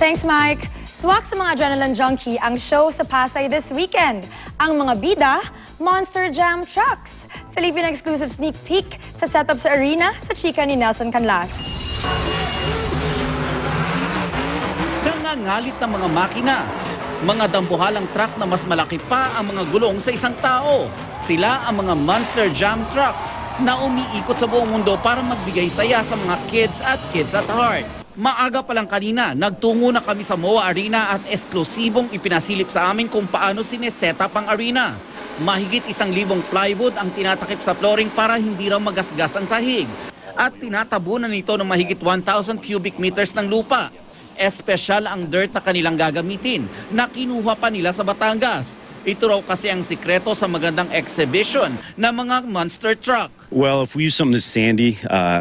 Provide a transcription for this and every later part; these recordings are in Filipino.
Thanks, Mike. Swak sa mga adrenaline junkie ang show sa Pasay this weekend. Ang mga bida, Monster Jam Trucks. Silipin ang exclusive sneak peek sa setup sa arena sa chika ni Nelson Canlas. Nangangalit ng mga makina. Mga dambuhalang truck na mas malaki pa ang mga gulong sa isang tao. Sila ang mga Monster Jam Trucks na umiikot sa buong mundo para magbigay saya sa mga kids at kids at heart. Maaga pa lang kanina, nagtungo na kami sa MOA Arena at eksklusibong ipinasilip sa amin kung paano sinesetup ang arena. Mahigit 1,000 plywood ang tinatakip sa flooring para hindi raw magasgas ang sahig. At tinatabunan nito ng mahigit 1,000 cubic meters ng lupa. Espesyal ang dirt na kanilang gagamitin na kinuha pa nila sa Batangas. Ito raw kasi ang sikreto sa magandang exhibition ng mga monster truck. Well, if we use something that's sandy,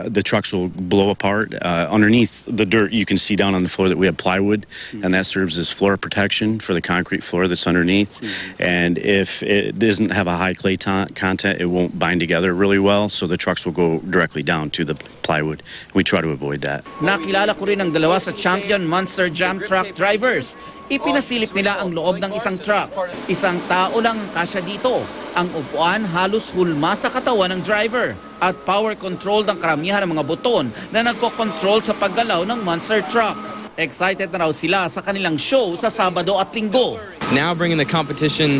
the trucks will blow apart. Underneath the dirt, you can see down on the floor that we have plywood, and that serves as floor protection for the concrete floor that's underneath. And if it doesn't have a high clay content, it won't bind together really well, so the trucks will go directly down to the plywood. We try to avoid that. Nakilala ko rin ang dalawa sa champion Monster Jam Truck drivers. Ipinasilip nila ang loob ng isang truck. Isang tao lang kasya dito. Ang upuan halos hulma sa katawan ng driver. At power control ng karamihan ng mga buton na nagko-control sa paggalaw ng monster truck. Excited na raw sila sa kanilang show sa Sabado at Linggo. Now bringing the competition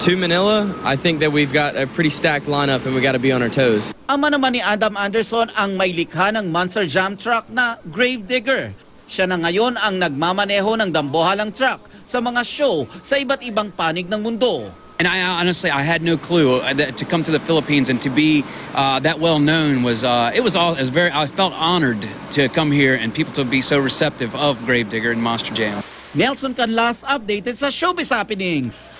to Manila, I think that we've got a pretty stacked lineup and we got to be on our toes. Ama naman ni Adam Anderson ang may likha ng Monster Jam Truck na Gravedigger. Siya na ngayon ang nagmamaneho ng dambuhalang truck sa mga show sa iba't ibang panig ng mundo. And I honestly, I had no clue that to come to the Philippines and to be that well known was I felt honored to come here and people to be so receptive of Gravedigger and Monster Jam. Nelson Canlas updated sa Showbiz Happenings.